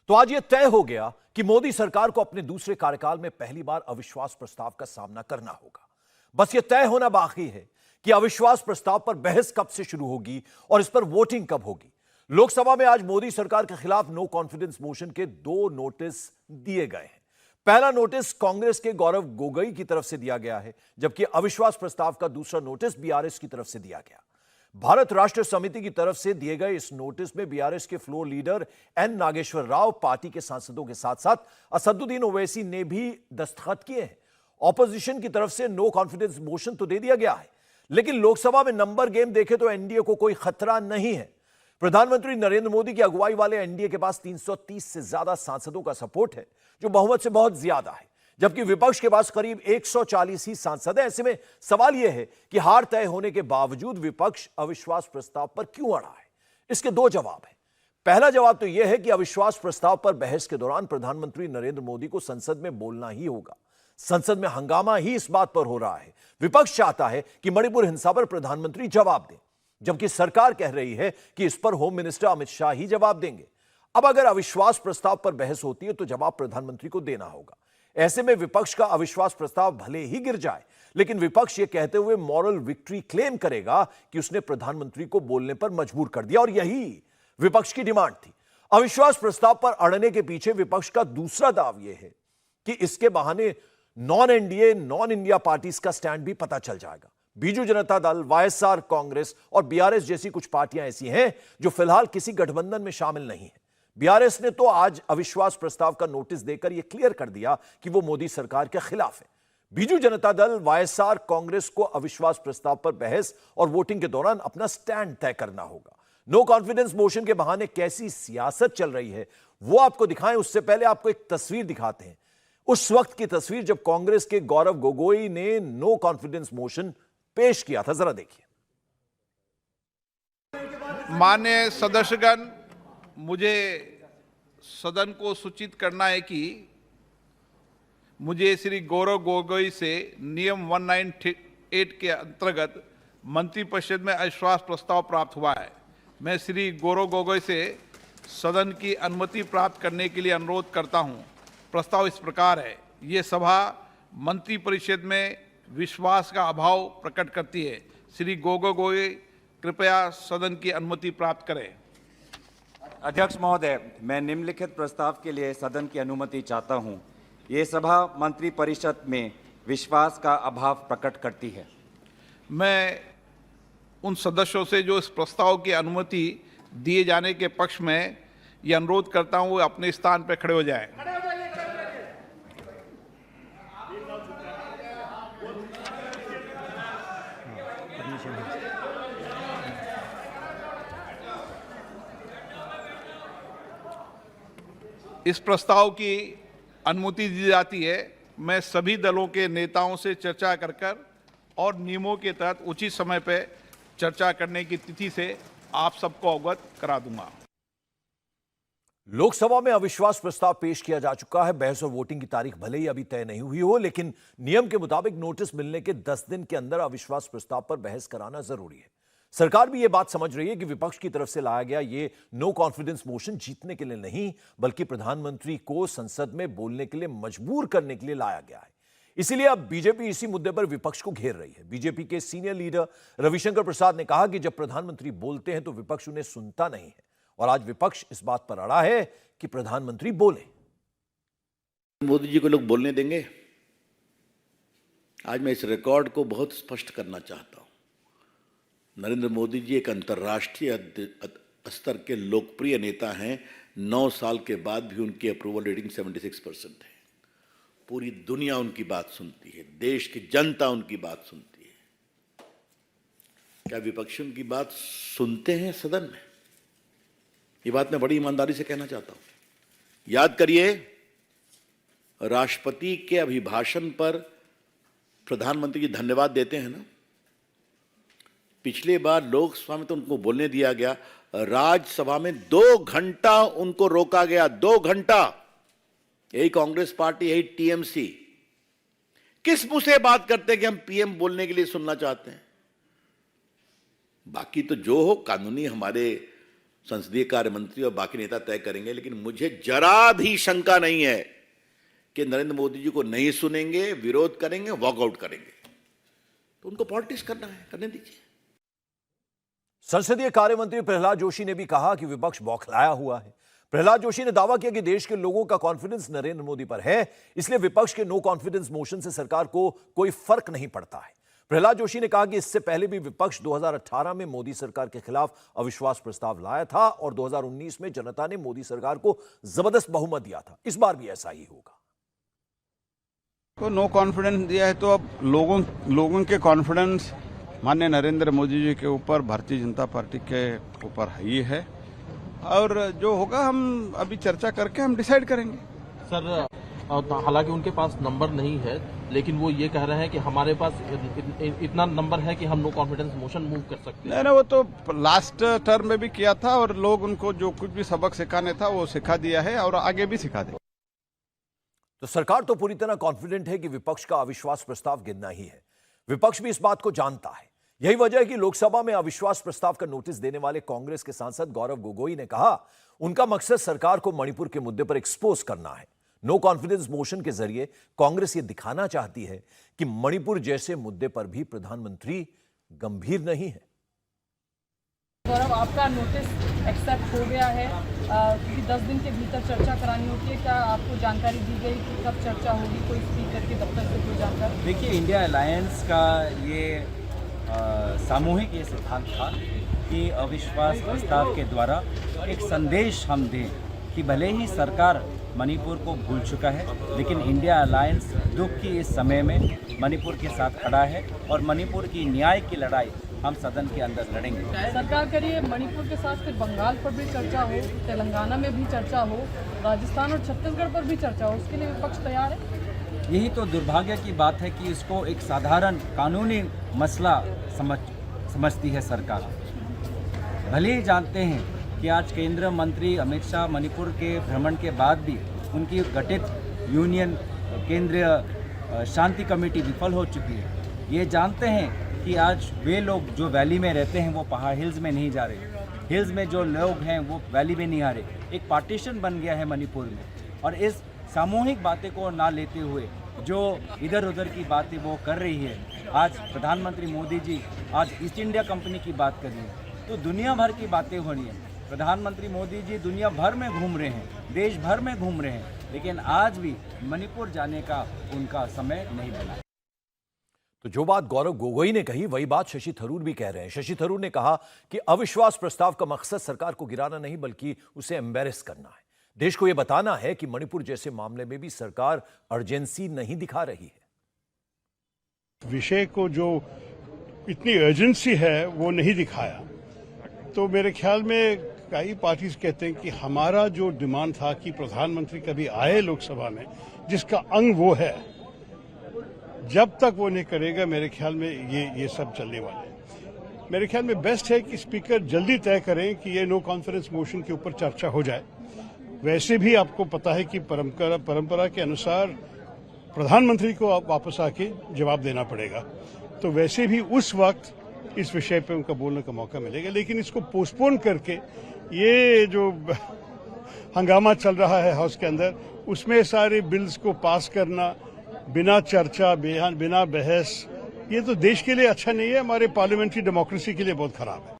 तो आज यह तय हो गया कि मोदी सरकार को अपने दूसरे कार्यकाल में पहली बार अविश्वास प्रस्ताव का सामना करना होगा। बस यह तय होना बाकी है कि अविश्वास प्रस्ताव पर बहस कब से शुरू होगी और इस पर वोटिंग कब होगी। लोकसभा में आज मोदी सरकार के खिलाफ नो कॉन्फिडेंस मोशन के 2 नोटिस दिए गए हैं। पहला नोटिस कांग्रेस के गौरव गोगोई की तरफ से दिया गया है, जबकि अविश्वास प्रस्ताव का दूसरा नोटिस बीआरएस की तरफ से दिया गया। भारत राष्ट्र समिति की तरफ से दिए गए इस नोटिस में बीआरएस के floor leader N Nageswara Rao, party के सांसदों के साथ साथ असदुद्दीन ओवैसी ने भी दस्तखत किए हैं। ऑपोजिशन की तरफ से नो कॉन्फिडेंस मोशन तो दे दिया गया है, लेकिन लोकसभा में नंबर गेम देखें तो एनडीए को कोई खतरा नहीं है। प्रधानमंत्री नरेंद्र मोदी की अगुवाई वाले एनडीए के पास 330 से ज्यादा सांसदों का सपोर्ट है, जो बहुमत से बहुत ज्यादा है, जबकि विपक्ष के पास करीब 140 ही सांसद हैं। ऐसे में सवाल यह है कि हार तय होने के बावजूद विपक्ष अविश्वास प्रस्ताव पर क्यों अड़ा है। इसके 2 जवाब हैं। पहला जवाब तो यह है कि अविश्वास प्रस्ताव पर बहस के दौरान प्रधानमंत्री नरेंद्र मोदी को संसद में बोलना ही होगा। संसद में हंगामा ही इस बात पर हो रहा है। विपक्ष चाहता है कि मणिपुर हिंसा पर प्रधानमंत्री जवाब दें, जबकि सरकार कह रही है कि इस पर होम मिनिस्टर अमित शाह ही जवाब देंगे। अब अगर अविश्वास प्रस्ताव पर बहस होती है तो जवाब प्रधानमंत्री को देना होगा। ऐसे में विपक्ष का अविश्वास प्रस्ताव भले ही गिर जाए, लेकिन विपक्ष यह कहते हुए मॉरल विक्ट्री क्लेम करेगा कि उसने प्रधानमंत्री को बोलने पर मजबूर कर दिया, और यही विपक्ष की डिमांड थी। अविश्वास प्रस्ताव पर अड़ने के पीछे विपक्ष का दूसरा दाव यह है कि इसके बहाने non NDA, non India parties का स्टैंड भी पता चल जाएगा। बीजू जनता दल, वाईएसआर कांग्रेस और बीआरएस जैसी कुछ पार्टियां ऐसी हैं जो फिलहाल किसी गठबंधन में शामिल नहीं है। बीआरएस ने तो आज अविश्वास प्रस्ताव का नोटिस देकर यह क्लियर कर दिया कि वो मोदी सरकार के खिलाफ है। बीजू जनता दल, वाईएसआर कांग्रेस को अविश्वास प्रस्ताव पर बहस और वोटिंग के दौरान अपना स्टैंड तय करना होगा। नो कॉन्फिडेंस मोशन के बहाने कैसी सियासत चल रही है वो आपको दिखाएं, उससे पहले आपको एक तस्वीर दिखाते हैं। उस वक्त की तस्वीर जब कांग्रेस के गौरव गोगोई ने नो कॉन्फिडेंस मोशन पेश किया था, जरा देखिए। माननीय सदस्यगण, मुझे सदन को सूचित करना है कि मुझे श्री गौरव गोगोई से नियम 198 के अंतर्गत मंत्रिपरिषद में अविश्वास प्रस्ताव प्राप्त हुआ है। मैं श्री गौरव गोगोई से सदन की अनुमति प्राप्त करने के लिए अनुरोध करता हूं। प्रस्ताव इस प्रकार है। ये सभा मंत्रिपरिषद में विश्वास का अभाव प्रकट करती है। श्री गोगोई कृपया सदन की अनुमति प्राप्त करें। अध्यक्ष महोदय, मैं निम्नलिखित प्रस्ताव के लिए सदन की अनुमति चाहता हूं। ये सभा मंत्रिपरिषद में विश्वास का अभाव प्रकट करती है। मैं उन सदस्यों से जो इस प्रस्ताव की अनुमति दिए जाने के पक्ष में ये अनुरोध करता हूं, वो अपने स्थान पर खड़े हो जाएं। इस प्रस्ताव की अनुमति दी जाती है। मैं सभी दलों के नेताओं से चर्चा कर और नियमों के तहत उचित समय पर चर्चा करने की तिथि से आप सबको अवगत करा दूंगा। लोकसभा में अविश्वास प्रस्ताव पेश किया जा चुका है। बहस और वोटिंग की तारीख भले ही अभी तय नहीं हुई हो, लेकिन नियम के मुताबिक नोटिस मिलने के 10 दिन के अंदर अविश्वास प्रस्ताव पर बहस कराना जरूरी है। सरकार भी यह बात समझ रही है कि विपक्ष की तरफ से लाया गया ये नो कॉन्फिडेंस मोशन जीतने के लिए नहीं, बल्कि प्रधानमंत्री को संसद में बोलने के लिए मजबूर करने के लिए लाया गया है। इसीलिए अब बीजेपी इसी मुद्दे पर विपक्ष को घेर रही है। बीजेपी के सीनियर लीडर रविशंकर प्रसाद ने कहा कि जब प्रधानमंत्री बोलते हैं तो विपक्ष उन्हें सुनता नहीं है, और आज विपक्ष इस बात पर अड़ा है कि प्रधानमंत्री बोले। मोदी जी को लोग बोलने देंगे? आज मैं इस रिकॉर्ड को बहुत स्पष्ट करना चाहता हूं। नरेंद्र मोदी जी एक अंतर्राष्ट्रीय स्तर के लोकप्रिय नेता हैं। 9 साल के बाद भी उनकी अप्रूवल रेटिंग 76% है। पूरी दुनिया उनकी बात सुनती है, देश की जनता उनकी बात सुनती है। क्या विपक्ष उनकी बात सुनते हैं सदन में? ये बात मैं बड़ी ईमानदारी से कहना चाहता हूं। याद करिए, राष्ट्रपति के अभिभाषण पर प्रधानमंत्री जी धन्यवाद देते हैं ना। पिछले बार लोकसभा में तो उनको बोलने दिया गया, राज्यसभा में 2 घंटा उनको रोका गया। 2 घंटा। यही कांग्रेस पार्टी, यही टीएमसी किस मुंह से बात करते हैं कि हम पीएम बोलने के लिए सुनना चाहते हैं। बाकी तो जो हो, कानूनी हमारे संसदीय कार्य मंत्री और बाकी नेता तय करेंगे, लेकिन मुझे जरा भी शंका नहीं है कि नरेंद्र मोदी जी को नहीं सुनेंगे, विरोध करेंगे, वॉकआउट करेंगे। तो उनको पॉलिटिक्स करना है, करने दीजिए। संसदीय कार्य मंत्री प्रहलाद जोशी ने भी कहा कि विपक्ष बौखलाया हुआ है। प्रहलाद जोशी ने दावा किया कि देश के लोगों का कॉन्फिडेंस नरेंद्र मोदी पर है, इसलिए विपक्ष के नो कॉन्फिडेंस मोशन से सरकार को कोई फर्क नहीं पड़ता है। प्रहलाद जोशी ने कहा कि इससे पहले भी विपक्ष 2018 में मोदी सरकार के खिलाफ अविश्वास प्रस्ताव लाया था और 2019 में जनता ने मोदी सरकार को जबरदस्त बहुमत दिया था। इस बार भी ऐसा ही होगा। को नो कॉन्फिडेंस दिया है तो अब लोगों के कॉन्फिडेंस माननीय नरेंद्र मोदी जी के ऊपर, भारतीय जनता पार्टी के ऊपर ही है, और जो होगा हम अभी चर्चा करके हम डिसाइड करेंगे। सर, हालांकि उनके पास नंबर नहीं है, लेकिन वो ये कह रहे हैं कि हमारे पास इतना नंबर है कि हम नो कॉन्फिडेंस मोशन मूव कर सकते हैं। नहीं, वो तो लास्ट टर्म में भी किया था और लोग उनको जो कुछ भी सबक सिखाने था वो सिखा दिया है और आगे भी सिखा दे। तो सरकार तो पूरी तरह कॉन्फिडेंट है कि विपक्ष का अविश्वास प्रस्ताव गिरना ही है। विपक्ष भी इस बात को जानता है। यही वजह है कि लोकसभा में अविश्वास प्रस्ताव का नोटिस देने वाले कांग्रेस के सांसद गौरव गोगोई ने कहा, उनका मकसद सरकार को मणिपुर के मुद्दे पर एक्सपोज करना है। नो कॉन्फिडेंस मोशन के जरिए कांग्रेस यह दिखाना चाहती है कि मणिपुर जैसे मुद्दे पर भी प्रधानमंत्री गंभीर नहीं है। गौरव, आपका नोटिस एक्सेप्ट हो गया है, क्योंकि 10 दिन के भीतर चर्चा करानी होती है। क्या आपको जानकारी दी गई कि कब चर्चा होगी? कोई स्पीकर के दफ्तर से कोई जानकारी? देखिए, इंडिया अलायंस का ये सामूहिक ये सिद्धांत था कि अविश्वास प्रस्ताव के द्वारा एक संदेश हम दें कि भले ही सरकार मणिपुर को भूल चुका है, लेकिन इंडिया अलायंस दुख की इस समय में मणिपुर के साथ खड़ा है और मणिपुर की न्याय की लड़ाई हम सदन के अंदर लड़ेंगे। सरकार करिए मणिपुर के साथ फिर बंगाल पर भी चर्चा हो, तेलंगाना में भी चर्चा हो, राजस्थान और छत्तीसगढ़ पर भी चर्चा हो, उसके लिए विपक्ष तैयार है? यही तो दुर्भाग्य की बात है कि इसको एक साधारण कानूनी मसला समझती है सरकार। भले ही जानते हैं कि आज केंद्रीय मंत्री अमित शाह मणिपुर के भ्रमण के बाद भी उनकी गठित यूनियन केंद्रीय शांति कमेटी विफल हो चुकी है। ये जानते हैं कि आज वे लोग जो वैली में रहते हैं वो पहाड़ हिल्स में नहीं जा रहे, हिल्स में जो लोग हैं वो वैली में नहीं आ रहे। एक पार्टीशन बन गया है मणिपुर में, और इस सामूहिक बातें को ना लेते हुए जो इधर उधर की बातें वो कर रही है। आज प्रधानमंत्री मोदी जी आज ईस्ट इंडिया कंपनी की बात कर रही है, तो दुनिया भर की बातें हो रही हैं। प्रधानमंत्री मोदी जी दुनिया भर में घूम रहे हैं, देश भर में घूम रहे हैं, लेकिन आज भी मणिपुर जाने का उनका समय नहीं बना। तो जो बात गौरव गोगोई ने कही वही बात शशि थरूर भी कह रहे हैं। शशि थरूर ने कहा कि अविश्वास प्रस्ताव का मकसद सरकार को गिराना नहीं बल्कि उसे एम्बेरस करना है। देश को यह बताना है कि मणिपुर जैसे मामले में भी सरकार अर्जेंसी नहीं दिखा रही है। विषय को जो इतनी अर्जेंसी है वो नहीं दिखाया। तो मेरे ख्याल में कई पार्टीज कहते हैं कि हमारा जो डिमांड था कि प्रधानमंत्री कभी आए लोकसभा में, जिसका अंग वो है, जब तक वो नहीं करेगा मेरे ख्याल में ये सब चलने वाले हैं। मेरे ख्याल में बेस्ट है कि स्पीकर जल्दी तय करें कि ये नो कॉन्फिडेंस मोशन के ऊपर चर्चा हो जाए। वैसे भी आपको पता है कि परंपरा के अनुसार प्रधानमंत्री को वापस आके जवाब देना पड़ेगा, तो वैसे भी उस वक्त इस विषय पे उनका बोलने का मौका मिलेगा। लेकिन इसको पोस्टपोन करके ये जो हंगामा चल रहा है हाउस के अंदर, उसमें सारे बिल्स को पास करना बिना चर्चा, बिना बहस, ये तो देश के लिए अच्छा नहीं है, हमारे पार्लियामेंट्री डेमोक्रेसी के लिए बहुत खराब है।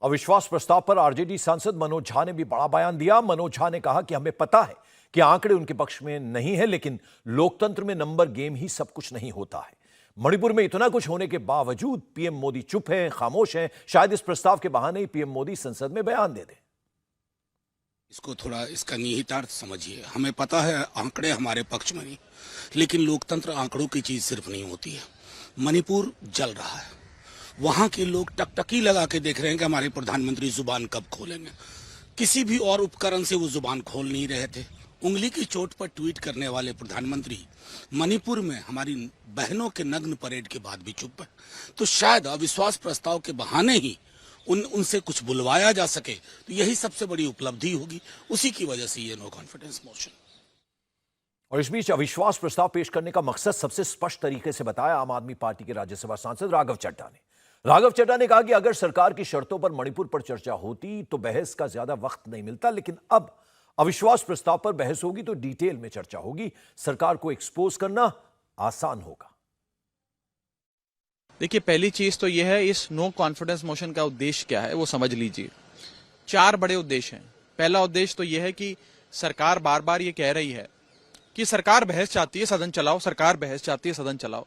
अविश्वास प्रस्ताव पर आरजेडी सांसद मनोज झा ने भी बड़ा बयान दिया। मनोज झा ने कहा कि हमें पता है कि आंकड़े उनके पक्ष में नहीं है, लेकिन लोकतंत्र में नंबर गेम ही सब कुछ नहीं होता है। मणिपुर में इतना कुछ होने के बावजूद पीएम मोदी चुप हैं, खामोश हैं। शायद इस प्रस्ताव के बहाने ही पीएम मोदी संसद में बयान दे दें। इसको थोड़ा इसका निहितार्थ समझिए। हमें पता है आंकड़े हमारे पक्ष में नहीं, लेकिन लोकतंत्र आंकड़ों की चीज सिर्फ नहीं होती है। मणिपुर जल रहा है, वहां के लोग टकटकी लगा के देख रहे हैं कि हमारे प्रधानमंत्री जुबान कब खोलेंगे। किसी भी और उपकरण से वो जुबान खोल नहीं रहे थे। उंगली की चोट पर ट्वीट करने वाले प्रधानमंत्री मणिपुर में हमारी बहनों के नग्न परेड के बाद भी चुप है। तो शायद अविश्वास प्रस्ताव के बहाने ही उनसे कुछ बुलवाया जा सके, तो यही सबसे बड़ी उपलब्धि होगी। उसी की वजह से ये नो कॉन्फिडेंस मोशन। और इस बीच अविश्वास प्रस्ताव पेश करने का मकसद सबसे स्पष्ट तरीके से बताया आम आदमी पार्टी के राज्यसभा सांसद राघव चड्ढा ने। राघव चड्ढा ने कहा कि अगर सरकार की शर्तों पर मणिपुर पर चर्चा होती तो बहस का ज्यादा वक्त नहीं मिलता, लेकिन अब अविश्वास प्रस्ताव पर बहस होगी तो डिटेल में चर्चा होगी। सरकार को एक्सपोज करना आसान होगा। देखिए, पहली चीज तो यह है, इस नो कॉन्फिडेंस मोशन का उद्देश्य क्या है वो समझ लीजिए। 4 बड़े उद्देश्य हैं। पहला उद्देश्य तो यह है कि सरकार बार बार ये कह रही है कि सरकार बहस चाहती है सदन चलाओ, सरकार बहस चाहती है सदन चलाओ,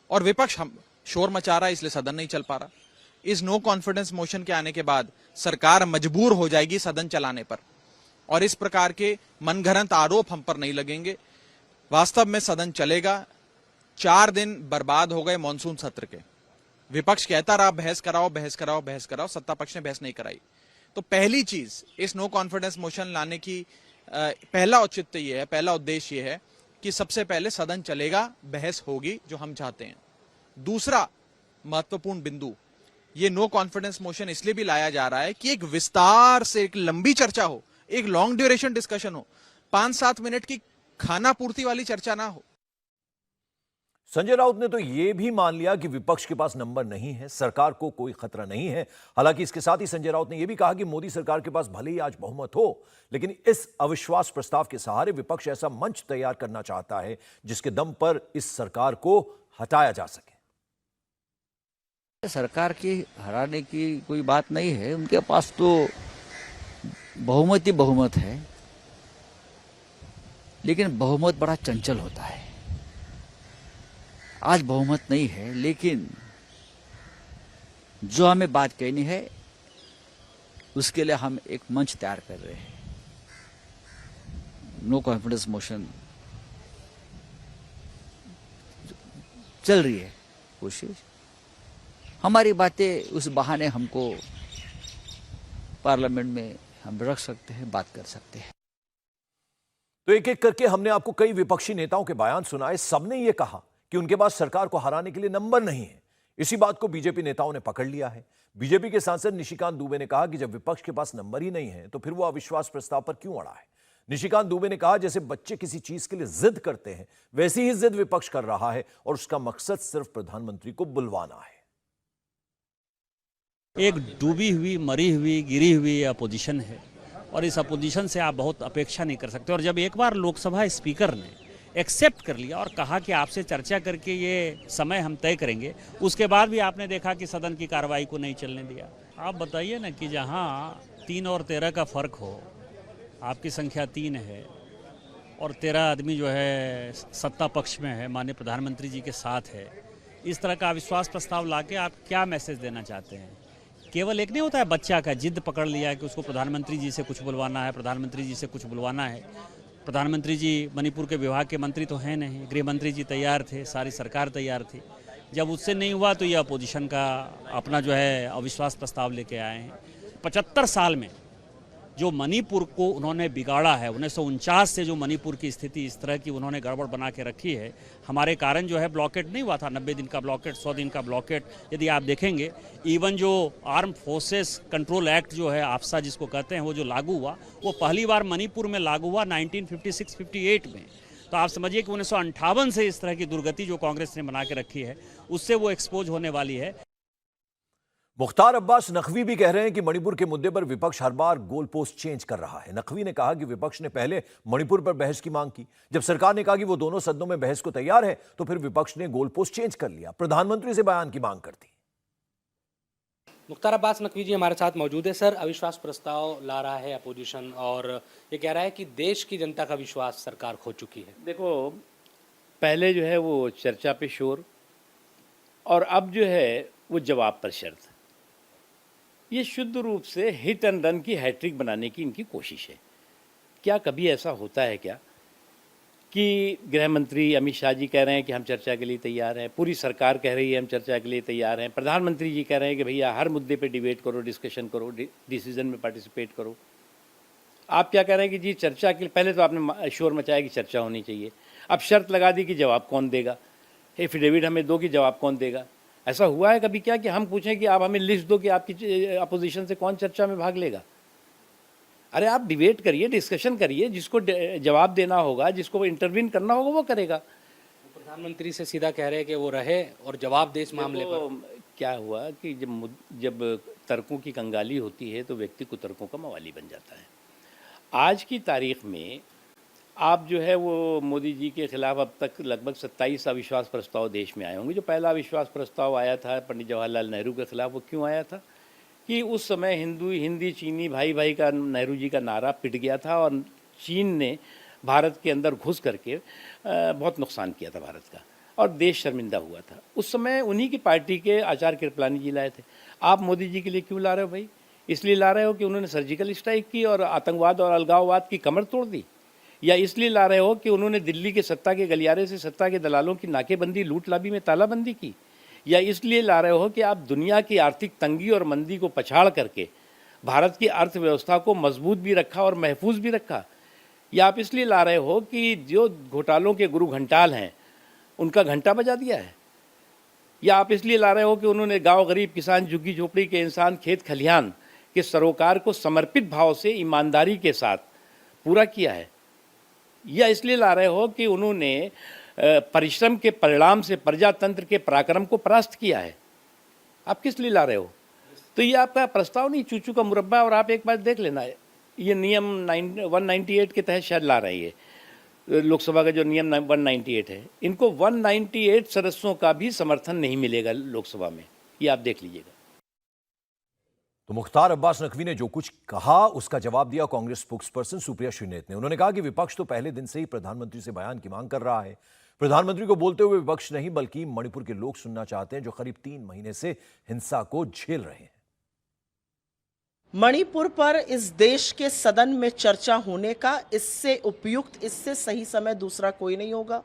और विपक्ष हम शोर मचा रहा है इसलिए सदन नहीं चल पा रहा। इस नो कॉन्फिडेंस मोशन के आने के बाद सरकार मजबूर हो जाएगी सदन चलाने पर, और इस प्रकार के मनगढ़ंत आरोप हम पर नहीं लगेंगे। वास्तव में सदन चलेगा। 4 दिन बर्बाद हो गए मॉनसून सत्र के। विपक्ष कहता रहा बहस कराओ बहस कराओ बहस कराओ, सत्ता पक्ष ने बहस नहीं कराई। तो पहली चीज इस नो कॉन्फिडेंस मोशन लाने की पहला औचित्य यह है, पहला उद्देश्य यह है कि सबसे पहले सदन चलेगा, बहस होगी, जो हम चाहते हैं। दूसरा महत्वपूर्ण बिंदु, ये नो कॉन्फिडेंस मोशन इसलिए भी लाया जा रहा है कि एक विस्तार से एक लंबी चर्चा हो, एक लॉन्ग ड्यूरेशन डिस्कशन हो, 5-7 मिनट की खाना पूर्ति वाली चर्चा ना हो। संजय राउत ने तो यह भी मान लिया कि विपक्ष के पास नंबर नहीं है, सरकार को कोई खतरा नहीं है। हालांकि इसके साथ ही संजय राउत ने यह भी कहा कि मोदी सरकार के पास भले ही आज बहुमत हो, लेकिन इस अविश्वास प्रस्ताव के सहारे विपक्ष ऐसा मंच तैयार करना चाहता है जिसके दम पर इस सरकार को हटाया जा सके। सरकार की हराने की कोई बात नहीं है, उनके पास तो बहुमत ही बहुमत है, लेकिन बहुमत बड़ा चंचल होता है। आज बहुमत नहीं है, लेकिन जो हमें बात कहनी है उसके लिए हम एक मंच तैयार कर रहे हैं। नो कॉन्फिडेंस मोशन चल रही है कोशिश, हमारी बातें उस बहाने हमको पार्लियामेंट में हम रख सकते हैं, बात कर सकते हैं। तो एक एक करके हमने आपको कई विपक्षी नेताओं के बयान सुनाए। सबने ये कहा कि उनके पास सरकार को हराने के लिए नंबर नहीं है। इसी बात को बीजेपी नेताओं ने पकड़ लिया है। बीजेपी के सांसद निशिकांत दुबे ने कहा कि जब विपक्ष के पास नंबर ही नहीं है तो फिर वो अविश्वास प्रस्ताव पर क्यों अड़ा है। निशिकांत दुबे ने कहा, जैसे बच्चे किसी चीज के लिए जिद करते हैं वैसी ही जिद विपक्ष कर रहा है और उसका मकसद सिर्फ प्रधानमंत्री को बुलवाना है। एक डूबी हुई, मरी हुई, गिरी हुई अपोजिशन है, और इस अपोजिशन से आप बहुत अपेक्षा नहीं कर सकते। और जब एक बार लोकसभा स्पीकर ने एक्सेप्ट कर लिया और कहा कि आपसे चर्चा करके ये समय हम तय करेंगे, उसके बाद भी आपने देखा कि सदन की कार्रवाई को नहीं चलने दिया। आप बताइए ना कि जहाँ 3 और 13 का फर्क हो, आपकी संख्या 3 है और 13 आदमी जो है सत्ता पक्ष में है, माननीय प्रधानमंत्री जी के साथ है, इस तरह का अविश्वास प्रस्ताव लाके आप क्या मैसेज देना चाहते हैं? केवल एक नहीं होता है बच्चा का जिद पकड़ लिया कि उसको प्रधानमंत्री जी से कुछ बुलवाना है, प्रधानमंत्री जी से कुछ बुलवाना है। प्रधानमंत्री जी मणिपुर के विभाग के मंत्री तो हैं नहीं, गृह मंत्री जी तैयार थे, सारी सरकार तैयार थी। जब उससे नहीं हुआ तो ये अपोजिशन का अपना जो है अविश्वास प्रस्ताव लेके आए हैं। 75 साल में जो मणिपुर को उन्होंने बिगाड़ा है, 1949 से जो मणिपुर की स्थिति इस तरह की उन्होंने गड़बड़ बना के रखी है, हमारे कारण जो है ब्लॉकेट नहीं हुआ था, 90 दिन का ब्लॉकेट, 100 दिन का ब्लॉकेट। यदि आप देखेंगे इवन जो आर्म फोर्सेस कंट्रोल एक्ट जो है, आफ्सा जिसको कहते हैं, वो जो लागू हुआ, वो पहली बार मणिपुर में लागू हुआ 1956-58 में। तो आप समझिए कि 1958 से इस तरह की दुर्गति जो कांग्रेस ने बना के रखी है, उससे वो एक्सपोज होने वाली है। मुख्तार अब्बास नकवी भी कह रहे हैं कि मणिपुर के मुद्दे पर विपक्ष हर बार गोल पोस्ट चेंज कर रहा है। नकवी ने कहा कि विपक्ष ने पहले मणिपुर पर बहस की मांग की, जब सरकार ने कहा कि वो दोनों सदनों में बहस को तैयार है तो फिर विपक्ष ने गोल पोस्ट चेंज कर लिया, प्रधानमंत्री से बयान की मांग कर दी। मुख्तार अब्बास नकवी जी हमारे साथ मौजूद है। सर, अविश्वास प्रस्ताव ला रहा है अपोजिशन और ये कह रहा है कि देश की जनता का विश्वास सरकार खो चुकी है। देखो, पहले जो है वो चर्चा पे शोर, और अब जो है वो जवाब पर शर्त। ये शुद्ध रूप से हिट एंड रन की हैट्रिक बनाने की इनकी कोशिश है। क्या कभी ऐसा होता है क्या कि गृह मंत्री अमित शाह जी कह रहे हैं कि हम चर्चा के लिए तैयार हैं, पूरी सरकार कह रही है हम चर्चा के लिए तैयार हैं, प्रधानमंत्री जी कह रहे हैं कि भैया हर मुद्दे पे डिबेट करो, डिस्कशन करो, डिसीजन में पार्टिसिपेट करो। आप क्या कह रहे हैं कि जी चर्चा के लिए, पहले तो आपने शोर मचाया कि चर्चा होनी चाहिए, अब शर्त लगा दी कि जवाब कौन देगा, एफिडेविट हमें दो कि जवाब कौन देगा। ऐसा हुआ है कभी क्या कि हम पूछें कि आप हमें लिस्ट दो कि आपकी अपोजिशन से कौन चर्चा में भाग लेगा? अरे आप डिबेट करिए, डिस्कशन करिए, जिसको जवाब देना होगा, जिसको इंटरवीन करना होगा वो करेगा। प्रधानमंत्री से सीधा कह रहे हैं कि वो रहे और जवाब दे इस मामले पर। क्या हुआ कि जब तर्कों की कंगाली होती है तो व्यक्ति कुतर्कों का मवाली बन जाता है। आज की तारीख में आप जो है वो मोदी जी के खिलाफ अब तक लगभग 27 अविश्वास प्रस्ताव देश में आए होंगे। जो पहला अविश्वास प्रस्ताव आया था पंडित जवाहरलाल नेहरू के खिलाफ, वो क्यों आया था कि उस समय हिंदी चीनी भाई भाई का नेहरू जी का नारा पिट गया था और चीन ने भारत के अंदर घुस करके बहुत नुकसान किया था भारत का और देश शर्मिंदा हुआ था। उस समय उन्हीं की पार्टी के आचार्य कृपलानी जी लाए थे। आप मोदी जी के लिए क्यों ला रहे हो भाई? इसलिए ला रहे हो कि उन्होंने सर्जिकल स्ट्राइक की और आतंकवाद और अलगाववाद की कमर तोड़ दी, या इसलिए ला रहे हो कि उन्होंने दिल्ली के सत्ता के गलियारे से सत्ता के दलालों की नाकेबंदी लूट लाबी में तालाबंदी की, या इसलिए ला रहे हो कि आप दुनिया की आर्थिक तंगी और मंदी को पछाड़ करके भारत की अर्थव्यवस्था को मजबूत भी रखा और महफूज भी रखा, या आप इसलिए ला रहे हो कि जो घोटालों के गुरु घंटाल हैं उनका घंटा बजा दिया है, या आप इसलिए ला रहे हो कि उन्होंने गांव गरीब किसान झुग्गी झोपड़ी के इंसान खेत खलिहान के सरोकार को समर्पित भाव से ईमानदारी के साथ पूरा किया है, या इसलिए ला रहे हो कि उन्होंने परिश्रम के परिणाम से प्रजातंत्र के पराक्रम को परास्त किया है। आप किस लिए ला रहे हो? तो ये आपका प्रस्ताव नहीं, चूचू का मुरब्बा। और आप एक बात देख लेना, ये नियम 198 के तहत शायद ला रही है लोकसभा का जो नियम 198 है, इनको 198 सदस्यों का भी समर्थन नहीं मिलेगा लोकसभा में, ये आप देख लीजिएगा। तो मुख्तार अब्बास नकवी ने जो कुछ कहा उसका जवाब दिया कांग्रेस स्पोक्सपर्सन सुप्रिया श्रीनेत ने। उन्होंने कहा कि विपक्ष तो पहले दिन से ही प्रधानमंत्री से बयान की मांग कर रहा है। प्रधानमंत्री को बोलते हुए विपक्ष नहीं बल्कि मणिपुर के लोग सुनना चाहते हैं जो करीब 3 महीने से हिंसा को झेल रहे हैं। मणिपुर पर इस देश के सदन में चर्चा होने का इससे उपयुक्त, इससे सही समय दूसरा कोई नहीं होगा।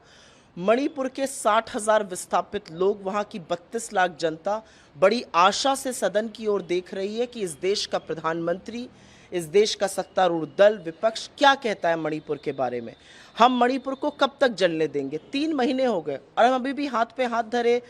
मणिपुर के 60,000 विस्थापित लोग, वहां की 32 लाख जनता बड़ी आशा से सदन की ओर देख रही है कि इस देश का प्रधानमंत्री, इस देश का सत्तारूढ़ दल विपक्ष क्या कहता है मणिपुर के बारे में। हम मणिपुर को कब तक जलने देंगे? 3 महीने हो गए और हम अभी भी हाथ पे हाथ धरे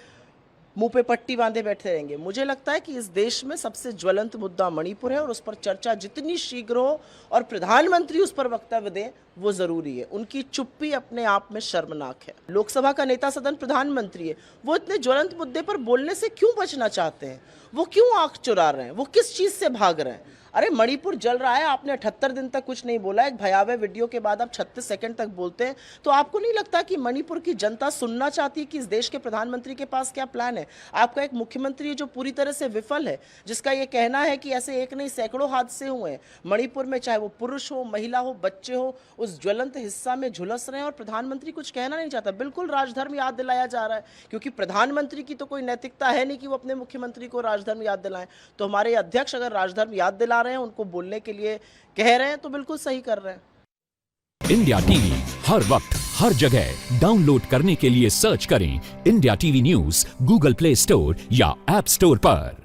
मुंह पे पट्टी बांधे बैठे रहेंगे। मुझे लगता है कि इस देश में सबसे ज्वलंत मुद्दा मणिपुर है और उस पर चर्चा जितनी शीघ्र हो और प्रधानमंत्री उस पर वक्तव्य दें वो जरूरी है। उनकी चुप्पी अपने आप में शर्मनाक है। लोकसभा का नेता सदन प्रधानमंत्री है, वो इतने ज्वलंत मुद्दे पर बोलने से क्यों बचना चाहते हैं? वो क्यों आंख चुरा रहे हैं? वो किस चीज से भाग रहे हैं? अरे मणिपुर जल रहा है, आपने 78 दिन तक कुछ नहीं बोला, एक भयावह वीडियो के बाद आप 36 सेकंड तक बोलते हैं। तो आपको नहीं लगता कि मणिपुर की जनता सुनना चाहती है कि इस देश के प्रधानमंत्री के पास क्या प्लान है? आपका एक मुख्यमंत्री है जो पूरी तरह से विफल है, जिसका ये कहना है कि ऐसे एक नहीं सैकड़ों हादसे हुए हैं मणिपुर में, चाहे वो पुरुष हो, महिला हो, बच्चे हो, उस ज्वलंत हिस्सा में झुलस रहे हैं और प्रधानमंत्री कुछ कहना नहीं चाहता। बिल्कुल राजधर्म याद दिलाया जा रहा है, क्योंकि प्रधानमंत्री की तो कोई नैतिकता है नहीं कि वो अपने मुख्यमंत्री को राजधर्म याद दिलाएं। तो हमारे अध्यक्ष अगर राजधर्म याद दिला रहे हैं, उनको बोलने के लिए कह रहे हैं, तो बिल्कुल सही कर रहे हैं। इंडिया टीवी हर वक्त हर जगह डाउनलोड करने के लिए सर्च करें India TV news Google play store या ऐप स्टोर पर।